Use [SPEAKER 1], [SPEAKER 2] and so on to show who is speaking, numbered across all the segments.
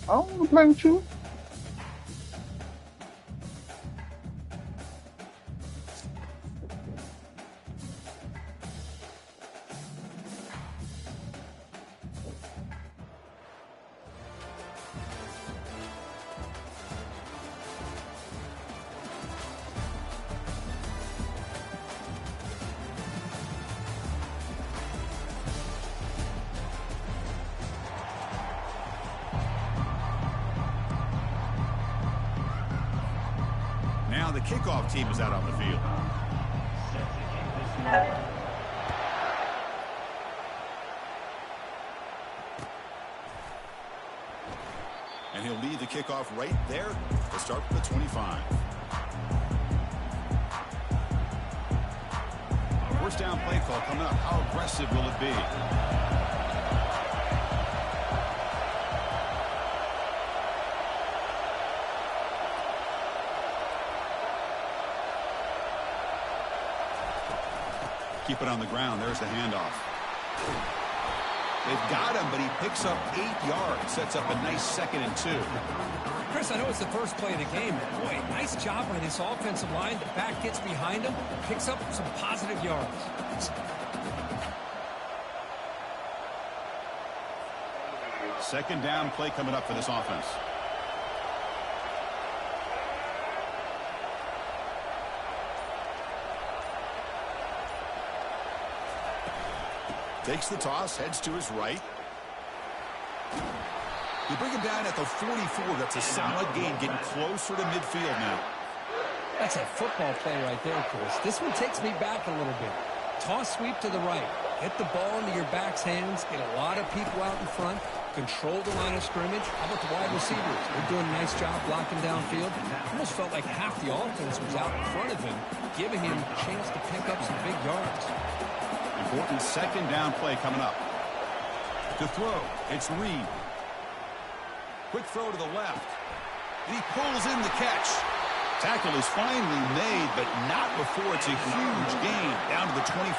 [SPEAKER 1] I don't want to play with you.
[SPEAKER 2] Now the kickoff team is out on the field. And he'll lead the kickoff right there to start with the 25. First down play call coming up. How aggressive will it be? Keep it on the ground. There's the handoff. They've got him, but he picks up 8 yards. Sets up a nice 2nd and 2.
[SPEAKER 3] Chris, I know it's the first play of the game. Boy, nice job by this offensive line. The back gets behind him, picks up some positive yards.
[SPEAKER 2] Second down play coming up for this offense. Takes the toss, heads to his right. You bring him down at the 44. That's a solid gain, getting closer to midfield now.
[SPEAKER 3] That's a football play right there, Chris. This one takes me back a little bit. Toss sweep to the right. Get the ball into your back's hands. Get a lot of people out in front. Control the line of scrimmage. How about the wide receivers? They're doing a nice job blocking downfield. Almost felt like half the offense was out in front of him, giving him a chance to pick up some big yards.
[SPEAKER 2] Important second down play coming up. To throw, it's Reed. Quick throw to the left. And he pulls in the catch. Tackle is finally made, but not before it's a huge gain down to the 25.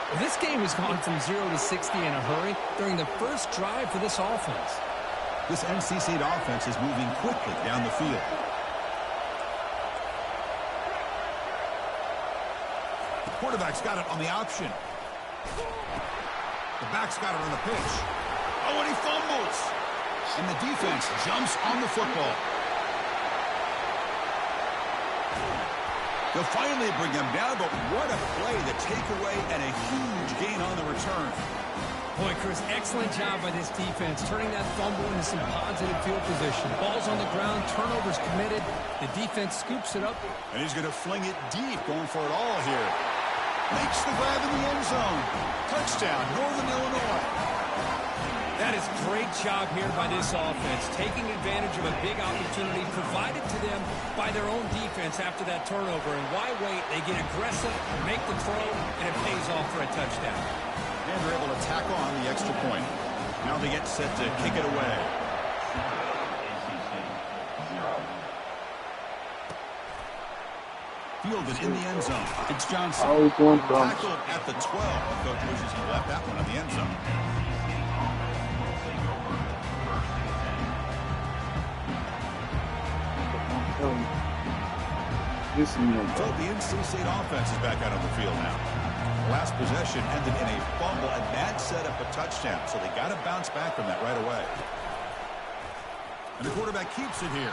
[SPEAKER 3] Well, this game has gone from 0 to 60 in a hurry during the first drive for this offense.
[SPEAKER 2] This NC State offense is moving quickly down the field. The quarterback's got it on the option. The back's got it on the pitch. Oh, and he fumbles. And the defense jumps on the football. They'll finally bring him down, but what a play, the takeaway, and a huge gain on the return.
[SPEAKER 3] Boy, Chris, excellent job by this defense, turning that fumble into some positive field position. Ball's on the ground, turnovers committed. The defense scoops it up.
[SPEAKER 2] And he's going to fling it deep, going for it all here. Makes the grab in the end zone. Touchdown, Northern Illinois.
[SPEAKER 3] That is great job here by this offense, taking advantage of a big opportunity provided to them by their own defense after that turnover. And why wait? They get aggressive, make the throw, and it pays off for a touchdown.
[SPEAKER 2] And they're able to tack on the extra point. Now they get set to kick it away. Fielded in the end zone. It's Johnson. Tackled at the 12. Coach wishes he left that one in the end zone. So the NC State offense is back out on the field now. Last possession ended in a fumble, and that set up a touchdown. So they got to bounce back from that right away. And the quarterback keeps it here.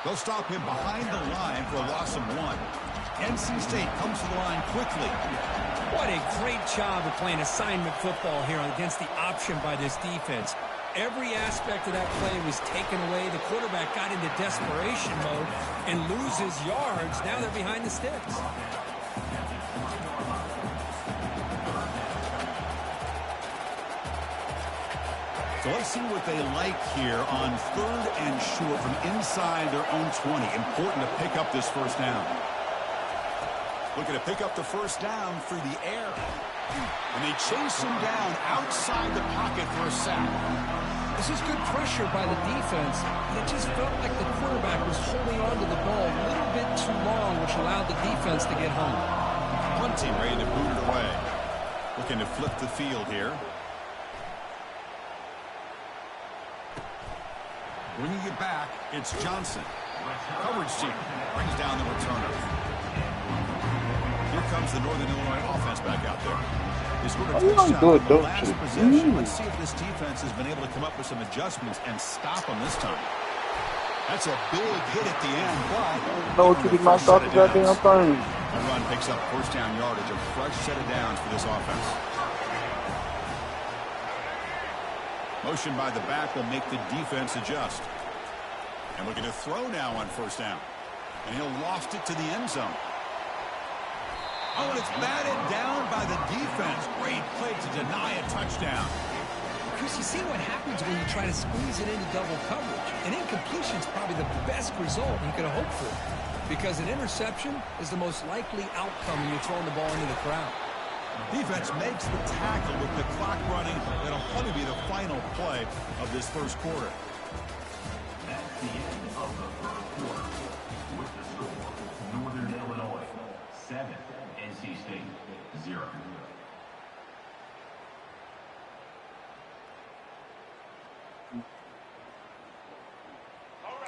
[SPEAKER 2] They'll stop him behind the line for a loss of 1. NC State comes to the line quickly.
[SPEAKER 3] What a great job of playing assignment football here against the option by this defense. Every aspect of that play was taken away. The quarterback got into desperation mode and loses yards. Now they're behind the sticks.
[SPEAKER 2] So let's see what they like here on 3rd and short from inside their own 20. Important to pick up this first down. Looking to pick up the first down through the air. And they chase him down outside the pocket for a sack.
[SPEAKER 3] This is good pressure by the defense. It just felt like the quarterback was holding on to the ball a little bit too long, which allowed the defense to get home.
[SPEAKER 2] Punt team ready to boot it away. Looking to flip the field here. Bringing it back, it's Johnson. Coverage team brings down the returner. Here comes the Northern Illinois offense back out there. They scored a touchdown on the last possession. Let's see if this defense has been able to come up with some adjustments and stop them this time. That's a big hit at the end, but
[SPEAKER 1] No, you did not stop the goddamn thing.
[SPEAKER 2] The run picks up first down yardage, a fresh set of downs for this offense. Motion by the back will make the defense adjust. And looking to throw now on first down. And he'll loft it to the end zone. Oh, and it's batted down by the defense. Great play to deny a touchdown.
[SPEAKER 3] Because you see what happens when you try to squeeze it into double coverage. An incompletion is probably the best result you could have hoped for. Because an interception is the most likely outcome when you're throwing the ball into the crowd.
[SPEAKER 2] Defense makes the tackle with the clock running. That'll probably be the final play of this first quarter.
[SPEAKER 4] That's the end of the first quarter. With the score, Northern Illinois 7, NC State 0.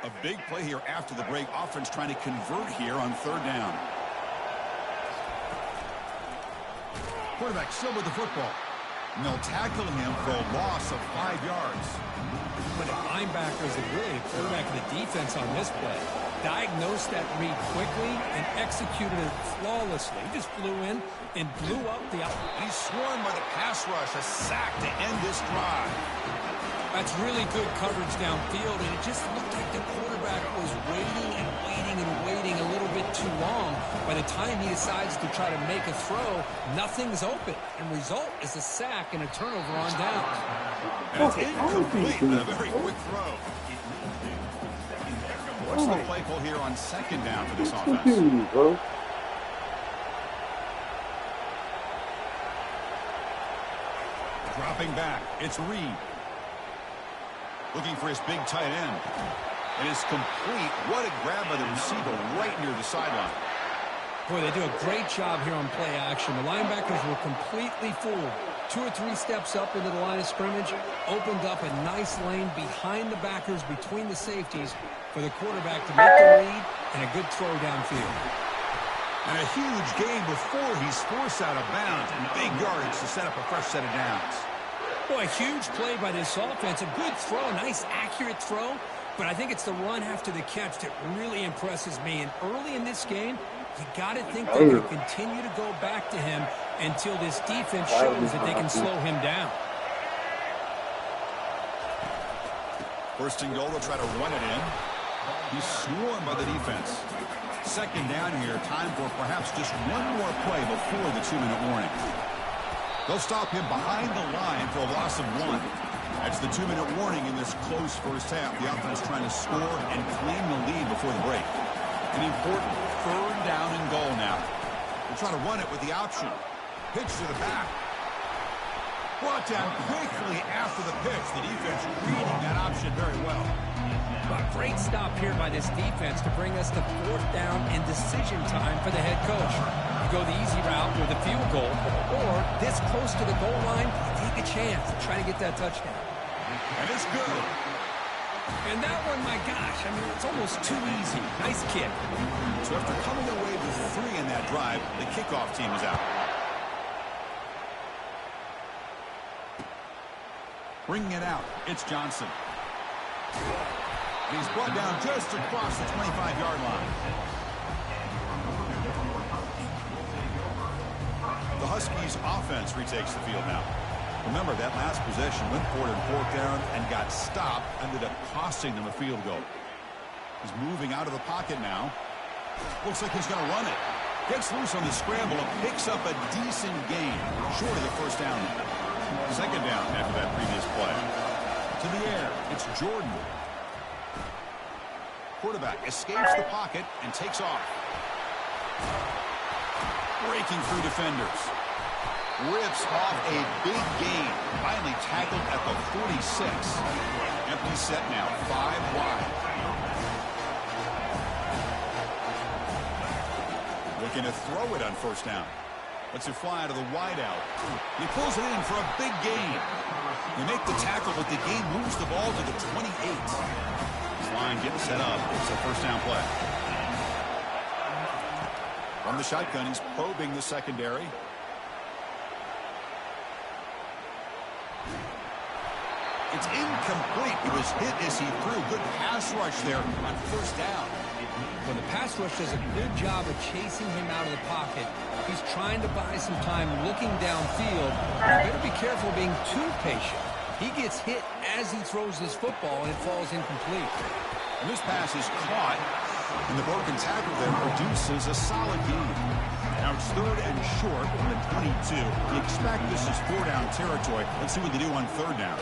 [SPEAKER 2] A big play here after the break. Offense trying to convert here on 3rd down. Quarterback still with the football. And they'll tackle him for a loss of 5 yards.
[SPEAKER 3] But the linebackers are really the quarterback of the defense on this play. Diagnosed that read quickly and executed it flawlessly. He just flew in and blew up the out.
[SPEAKER 2] He's swarmed by the pass rush. A sack to end this drive.
[SPEAKER 3] That's really good coverage downfield, and it just looked like the quarterback was waiting and waiting and waiting a little bit too long. By the time he decides to try to make a throw, nothing's open. And result is a sack and a turnover on downs.
[SPEAKER 2] And it's incomplete, but a very quick throw. What's the play call here on 2nd down for this offense? Dropping back, it's Reed. Looking for his big tight end. It is complete. What a grab by the receiver right near the sideline.
[SPEAKER 3] Boy, they do a great job here on play action. The linebackers were completely fooled. 2 or 3 steps up into the line of scrimmage, opened up a nice lane behind the backers, between the safeties, for the quarterback to make the read and a good throw downfield.
[SPEAKER 2] And a huge gain before he's forced out of bounds. And big yardage to set up a fresh set of downs.
[SPEAKER 3] Boy, a huge play by this offense. A good throw, a nice accurate throw. But I think it's the run after the catch that really impresses me. And early in this game, you got to think they're going to continue to go back to him until this defense shows that they can slow him down.
[SPEAKER 2] First and goal, they'll try to run it in. He's swarmed by the defense. 2nd down here, time for perhaps just one more play before the 2-minute warning. They'll stop him behind the line for a loss of 1. That's the 2-minute warning in this close first half. The offense trying to score and claim the lead before the break. An important 3rd down and goal now. They'll try to run it with the option. Pitch to the back. Brought down quickly after the pitch. The defense reading that option very well.
[SPEAKER 3] A great stop here by this defense to bring us to 4th down and decision time for the head coach. You go the easy route with a field goal, or this close to the goal line, take a chance to try to get that touchdown.
[SPEAKER 2] And it's good.
[SPEAKER 3] And that one, my gosh, I mean, it's almost too easy. Nice kick.
[SPEAKER 2] So after coming away with 3 in that drive, the kickoff team is out. Bringing it out, it's Johnson. He's brought down just across the 25-yard line. Husky's offense retakes the field now. Remember, that last possession went for it in 4th down and got stopped, ended up costing them a field goal. He's moving out of the pocket now. Looks like he's going to run it. Gets loose on the scramble and picks up a decent gain, short of the 1st down. 2nd down after that previous play. To the air, it's Jordan. Quarterback escapes the pocket and takes off. Breaking through defenders. Rips off a big gain. Finally tackled at the 46. Empty set now, 5 wide. Looking to throw it on 1st down. Lets it fly out of the wideout. He pulls it in for a big gain. They make the tackle, but the gain moves the ball to the 28. This line getting set up. It's a 1st down play. From the shotgun, he's probing the secondary. It's incomplete. He was hit as he threw. Good pass rush there on 1st down.
[SPEAKER 3] When the pass rush does a good job of chasing him out of the pocket, he's trying to buy some time looking downfield. You better be careful being too patient. He gets hit as he throws this football, and it falls incomplete.
[SPEAKER 2] And this pass is caught, and the broken tackle there produces a solid gain. Now it's 3rd and short from the 22. You expect this is 4-down territory. Let's see what they do on 3rd down.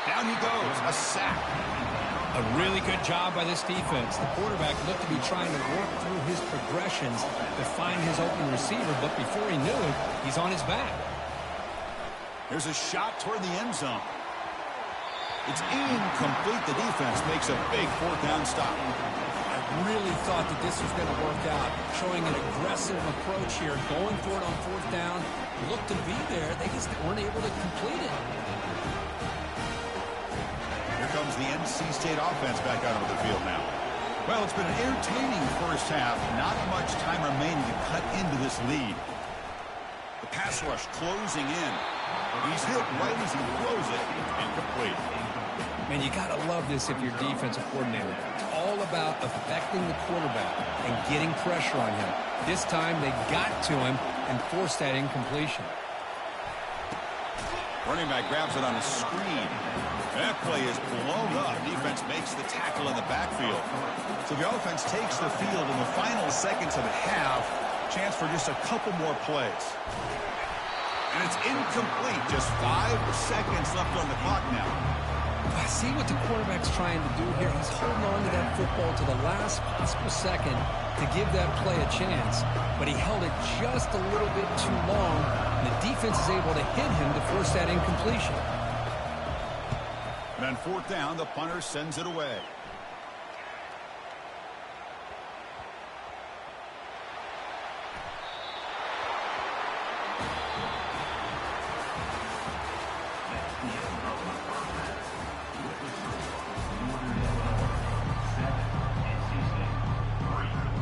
[SPEAKER 2] Down he goes, a sack.
[SPEAKER 3] A really good job by this defense. The quarterback looked to be trying to work through his progressions to find his open receiver, but before he knew it, he's on his back.
[SPEAKER 2] There's a shot toward the end zone. It's incomplete. The defense makes a big 4th down stop.
[SPEAKER 3] I really thought that this was going to work out, showing an aggressive approach here, going for it on 4th down. Looked to be there. They just weren't able to complete it.
[SPEAKER 2] Here comes the NC State offense back out onto the field now. Well, it's been an entertaining 1st half. Not much time remaining to cut into this lead. The pass rush closing in. He's hit right as he throws it. Incomplete.
[SPEAKER 3] Man, you got to love this if you're defensive coordinator. It's all about affecting the quarterback and getting pressure on him. This time they got to him and forced that incompletion.
[SPEAKER 2] Running back grabs it on a screen. That play is blown up. Defense makes the tackle in the backfield. So the offense takes the field in the final seconds of the half. Chance for just a couple more plays. And it's incomplete. Just 5 seconds left on the clock now.
[SPEAKER 3] I see what the quarterback's trying to do here. He's holding on to that football to the last possible second to give that play a chance. But he held it just a little bit too long. And the defense is able to hit him to force that incompletion.
[SPEAKER 2] And on 4th down, the punter sends it away.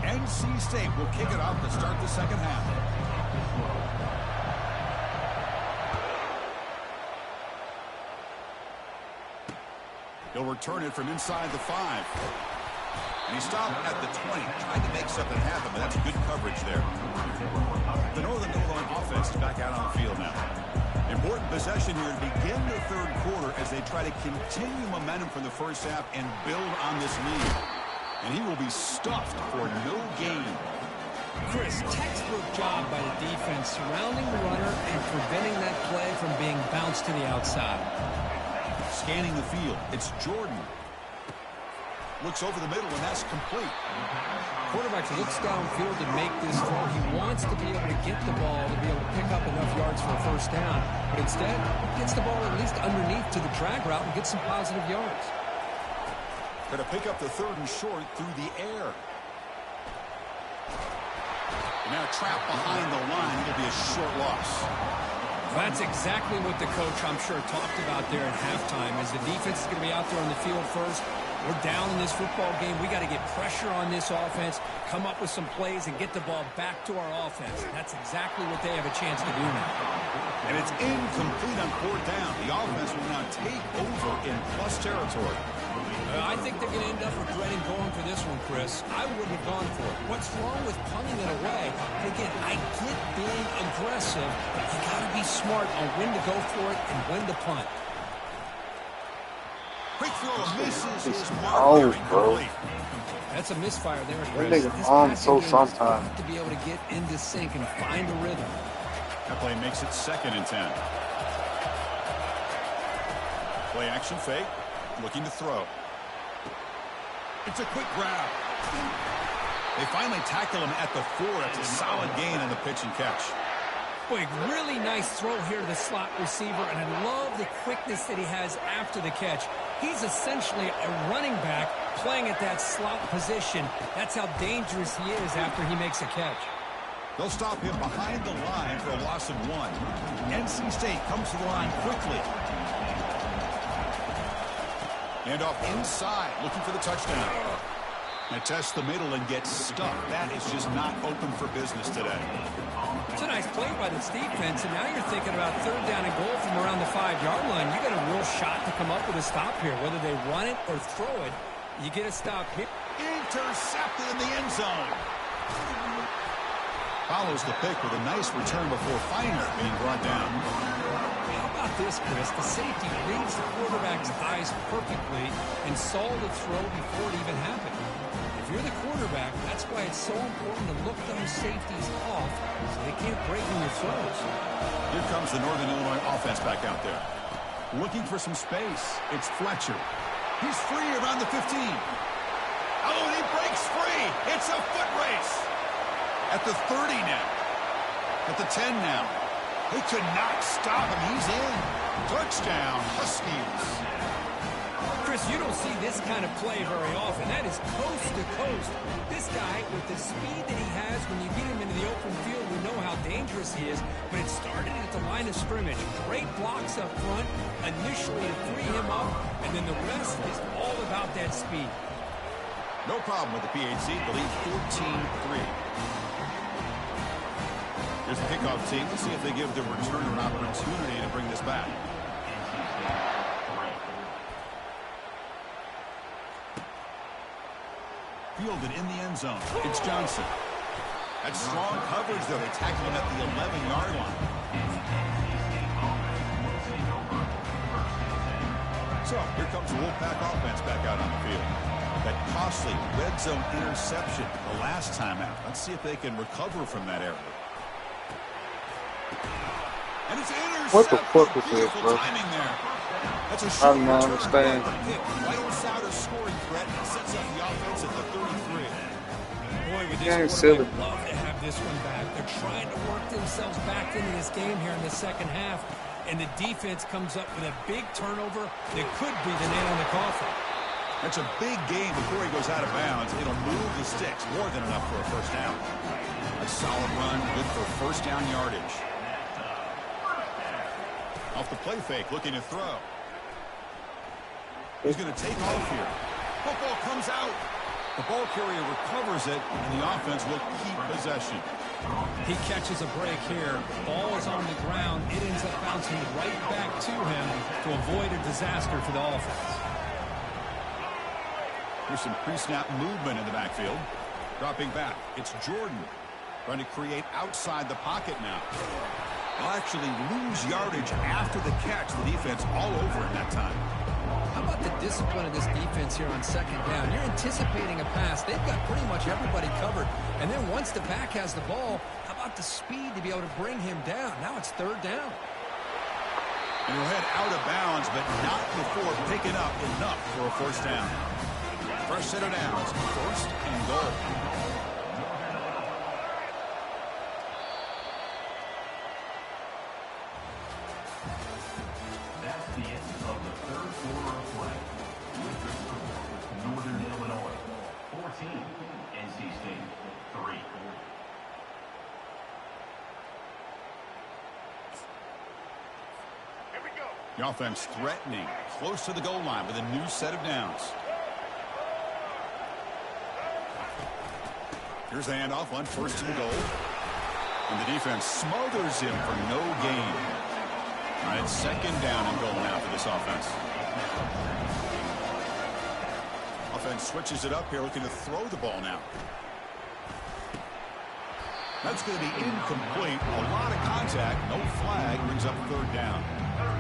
[SPEAKER 2] NC State will kick it off to start the 2nd half. He'll return it from inside the 5. And he stopped at the 20, trying to make something happen, but that's good coverage there. The Northern Illinois offense is back out on the field now. Important possession here to begin the 3rd quarter as they try to continue momentum from the 1st half and build on this lead. And he will be stuffed for no gain.
[SPEAKER 3] Chris, textbook job by the defense surrounding the runner and preventing that play from being bounced to the outside.
[SPEAKER 2] Scanning the field, it's Jordan. Looks over the middle, and that's complete.
[SPEAKER 3] Quarterback looks downfield to make this throw. He wants to be able to get the ball to be able to pick up enough yards for a 1st down. But instead, gets the ball at least underneath to the drag route and gets some positive yards.
[SPEAKER 2] Going to pick up the 3rd and short through the air. And now trapped behind the line. It'll be a short loss.
[SPEAKER 3] That's exactly what the coach, I'm sure, talked about there at halftime, is the defense is going to be out there on the field first. We're down in this football game. We got to get pressure on this offense, come up with some plays, and get the ball back to our offense. That's exactly what they have a chance to do now.
[SPEAKER 2] And it's incomplete on 4th down. The offense will now take over in plus territory.
[SPEAKER 3] I think they're going to end up regretting going for this one, Chris. I wouldn't have gone for it. What's wrong with punting it away? And again, I get being aggressive, you got to be smart on when to go for it and when to punt.
[SPEAKER 2] Quick throw misses his mark
[SPEAKER 1] Oh,
[SPEAKER 2] there,
[SPEAKER 1] bro.
[SPEAKER 2] incomplete.
[SPEAKER 3] That's a misfire there,
[SPEAKER 1] That
[SPEAKER 3] Chris.
[SPEAKER 1] nigga
[SPEAKER 3] This
[SPEAKER 1] arm
[SPEAKER 3] passing
[SPEAKER 1] so
[SPEAKER 3] game has
[SPEAKER 1] sometime.
[SPEAKER 3] got to be able to get into sync and find a rhythm.
[SPEAKER 2] That play makes it 2nd and 10. Play action fake. Looking to throw. It's a quick grab. They finally tackle him at the 4. It's a solid gain on the pitch and catch.
[SPEAKER 3] Boy, really nice throw here to the slot receiver, and I love the quickness that he has after the catch. He's essentially a running back playing at that slot position. That's how dangerous he is after he makes a catch.
[SPEAKER 2] They'll stop him behind the line for a loss of 1. NC State comes to the line quickly. And off inside, looking for the touchdown. They test the middle and get stuck. That is just not open for business today.
[SPEAKER 3] It's a nice play by this defense, and now you're thinking about 3rd down and goal from around the 5-yard line. You got a real shot to come up with a stop here. Whether they run it or throw it, you get a stop here.
[SPEAKER 2] Intercepted in the end zone. Follows the pick with a nice return before finally being brought down.
[SPEAKER 3] How about this, Chris? The safety reads the quarterback's eyes perfectly and saw the throw before it even happened. If you're the quarterback, that's why it's so important to look those safeties off so they can't break in your throws.
[SPEAKER 2] Here comes the Northern Illinois offense back out there. Looking for some space. It's Fletcher. He's free around the 15. Oh, and he breaks free. It's a foot race. At the 30 now. At the 10 now. They could not stop him. He's in. Touchdown, Huskies.
[SPEAKER 3] Chris, you don't see this kind of play very often. That is coast to coast. This guy, with the speed that he has, when you get him into the open field, we know how dangerous he is. But it started at the line of scrimmage. Great blocks up front, initially to free him up, and then the rest is all about that speed.
[SPEAKER 2] No problem with the PHC. The lead 14-3. Here's the kickoff team. Let's see if they give the returner an opportunity to bring this back. Fielded in the end zone. It's Johnson. That's strong coverage, though. They tackle him at the 11-yard line. So, here comes the Wolfpack offense back out on the field. That costly red zone interception the last time out. Let's see if they can recover from that error. And it's intercepted.
[SPEAKER 1] What the fuck is this, bro?
[SPEAKER 2] Timing there. That's a
[SPEAKER 1] I
[SPEAKER 2] short
[SPEAKER 1] don't
[SPEAKER 2] return.
[SPEAKER 1] understand.
[SPEAKER 2] Right inside a scoring threat and sets up the offense at the 33.
[SPEAKER 3] Boy, with
[SPEAKER 1] Yeah,
[SPEAKER 3] this
[SPEAKER 1] it's
[SPEAKER 3] quarterback,
[SPEAKER 1] silly.
[SPEAKER 3] love to have this one back. They're trying to work themselves back into this game here in the second half, and the defense comes up with a big turnover that could be the nail in the coffin.
[SPEAKER 2] That's a big game before he goes out of bounds. It'll move the sticks more than enough for a first down. A solid run, good for first down yardage. Off the play fake, looking to throw. He's going to take off here. Football comes out. The ball carrier recovers it, and the offense will keep possession.
[SPEAKER 3] He catches a break here. Ball is on the ground. It ends up bouncing right back to him to avoid a disaster for the offense.
[SPEAKER 2] Here's some pre-snap movement in the backfield. Dropping back, it's Jordan. Trying to create outside the pocket now. They'll actually lose yardage after the catch. The defense all over him that time.
[SPEAKER 3] How about the discipline of this defense here on second down? You're anticipating a pass. They've got pretty much everybody covered. And then once the back has the ball, how about the speed to be able to bring him down? Now it's third down.
[SPEAKER 2] And he'll head out of bounds, but not before picking up enough for a first down. Fresh set of downs, first and goal.
[SPEAKER 4] That's the end of the third quarter of play. With the score, Northern Illinois 14, NC State 3.
[SPEAKER 2] The offense threatening, close to the goal line with a new set of downs. Here's the handoff on first and goal. And the defense smothers him for no gain. All right, second down and goal now for this offense. Offense switches it up here, looking to throw the ball now. That's going to be incomplete. A lot of contact. No flag. Brings up third down.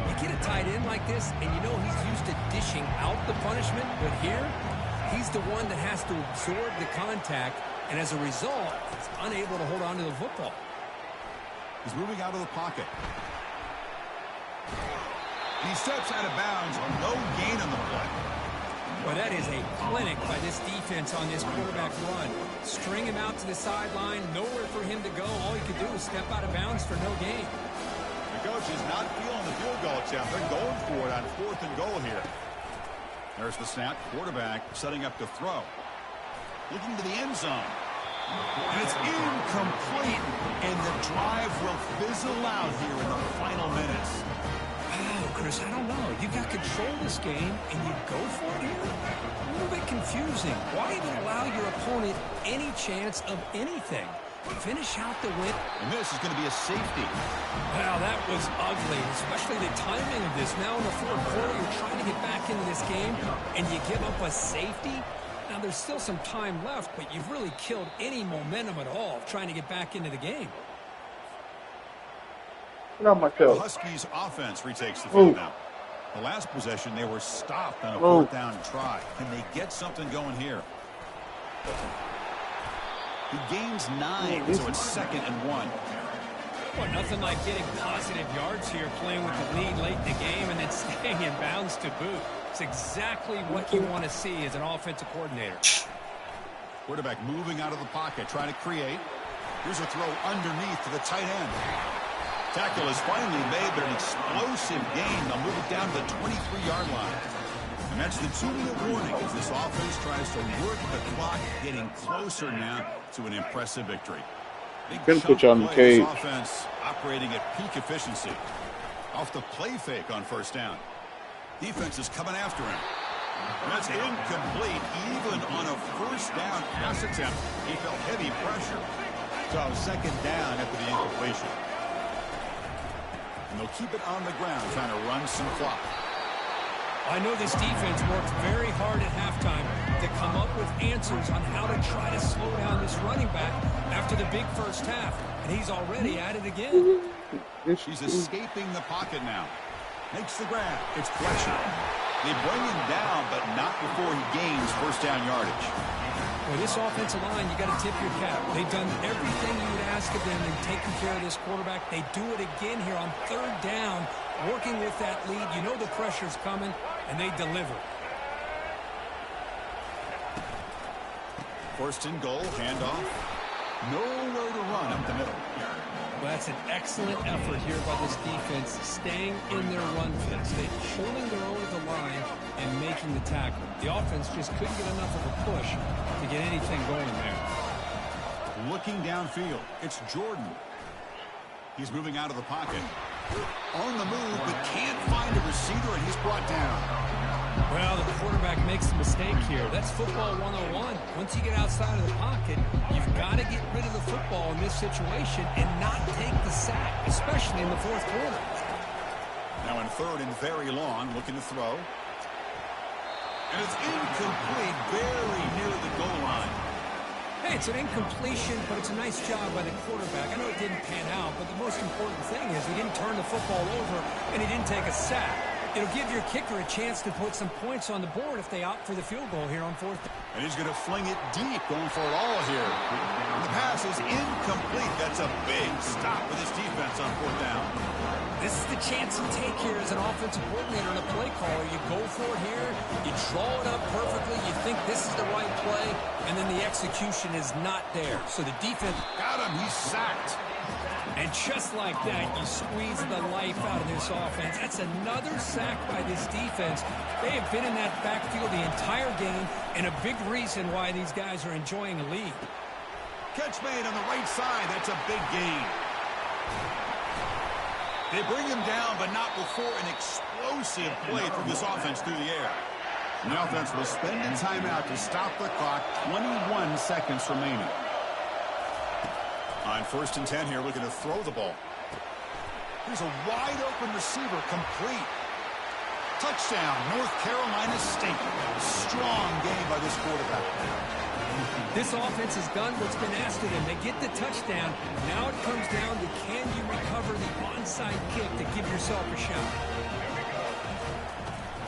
[SPEAKER 3] You get a tight end like this, and you know he's used to dishing out the punishment, but here, he's the one that has to absorb the contact, and as a result, he's unable to hold on to the football.
[SPEAKER 2] He's moving out of the pocket. He steps out of bounds on no gain on the play.
[SPEAKER 3] Well, that is a clinic by this defense on this quarterback run. String him out to the sideline, nowhere for him to go. All he could do was step out of bounds for no gain.
[SPEAKER 2] The coach is not feeling the field goal attempt. They're going for it on 4th and goal here. There's the snap. Quarterback setting up to throw. Looking to the end zone. And it's incomplete. And the drive will fizzle out here in the final minutes.
[SPEAKER 3] Wow, Chris, I don't know. You got control of this game, and you go for it here? A little bit confusing. Why even allow your opponent any chance of anything? Finish out the win.
[SPEAKER 2] And this is going to be a safety.
[SPEAKER 3] Wow, that was ugly, especially the timing of this. Now in the fourth quarter, you're trying to get back into this game, and you give up a safety? Now, there's still some time left, but you've really killed any momentum at all trying to get back into the game.
[SPEAKER 2] The Huskies offense retakes the field now. The last possession, they were stopped on a 4th down try. Can they get something going here? He gains 9, so it's 2nd and 1.
[SPEAKER 3] Well, nothing like getting positive yards here, playing with the lead late in the game and then staying in bounds to boot. It's exactly what you want to see as an offensive coordinator.
[SPEAKER 2] Quarterback moving out of the pocket, trying to create. Here's a throw underneath to the tight end. Tackle is finally made, but an explosive gain. They'll move it down to the 23-yard line. And that's the 2-minute warning as this offense tries to work the clock, getting closer now to an impressive victory. Big chunk of play, this offense operating at peak efficiency. Off the play fake on 1st down. Defense is coming after him. And that's incomplete. Even on a 1st down pass attempt, he felt heavy pressure. So 2nd down after the incompletion. And they'll keep it on the ground, trying to run some clock.
[SPEAKER 3] I know this defense worked very hard at halftime to come up with answers on how to try to slow down this running back after the big 1st half. And he's already at it again.
[SPEAKER 2] He's escaping the pocket now. Makes the grab. It's Fletcher. They bring him down, but not before he gains 1st down yardage.
[SPEAKER 3] Well, this offensive line, you got to tip your cap. They've done everything you would ask of them in taking care of this quarterback. They do it again here on 3rd down, working with that lead. You know the pressure's coming, and they deliver.
[SPEAKER 2] 1st and goal, handoff. Nowhere to run up the middle.
[SPEAKER 3] Well, that's an excellent effort here by this defense, staying in their run fits. They're holding their own at the line and making the tackle. The offense just couldn't get enough of a push to get anything going there.
[SPEAKER 2] Looking downfield, it's Jordan. He's moving out of the pocket. On the move, but can't find a receiver, and he's brought down.
[SPEAKER 3] Well, the quarterback makes a mistake here. That's football 101. Once you get outside of the pocket, you've got to get rid of the football in this situation and not take the sack, especially in the 4th quarter.
[SPEAKER 2] Now in 3rd and very long, looking to throw. And it's incomplete, very near the goal line.
[SPEAKER 3] Hey, it's an incompletion, but it's a nice job by the quarterback. I know it didn't pan out, but the most important thing is he didn't turn the football over and he didn't take a sack. It'll give your kicker a chance to put some points on the board if they opt for the field goal here on 4th.
[SPEAKER 2] And he's going to fling it deep, going for it all here. And the pass is incomplete. That's a big stop for this defense on 4th down.
[SPEAKER 3] This is the chance you take here as an offensive coordinator and a play caller. You go for it here, you draw it up perfectly, you think this is the right play, and then the execution is not there. So the defense...
[SPEAKER 2] Got him, he's sacked.
[SPEAKER 3] And just like that, you squeeze the life out of this offense. That's another sack by this defense. They have been in that backfield the entire game, and a big reason why these guys are enjoying a lead.
[SPEAKER 2] Catch made on the right side. That's a big gain. They bring him down, but not before an explosive play from this offense through the air. And the offense will spend a timeout to stop the clock. 21 seconds remaining. On 1st and 10 here, looking to throw the ball. Here's a wide-open receiver, complete. Touchdown, North Carolina State. Strong game by this quarterback.
[SPEAKER 3] This offense has done what's been asked of them. They get the touchdown. Now it comes down to, can you recover the onside kick to give yourself a shot?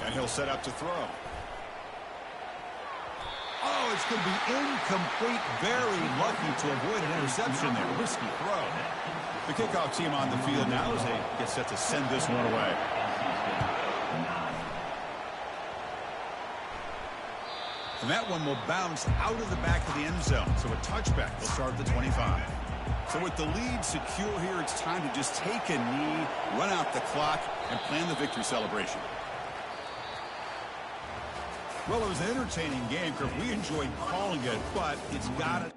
[SPEAKER 2] And he'll set up to throw. Oh, it's going to be incomplete. Very lucky to avoid an interception there. Risky throw. The kickoff team on the field now as they get set to send this one away. And that one will bounce out of the back of the end zone. So a touchback will start at the 25. So with the lead secure here, it's time to just take a knee, run out the clock, and plan the victory celebration. Well, it was an entertaining game, Kirk. We enjoyed calling it, but it's got to...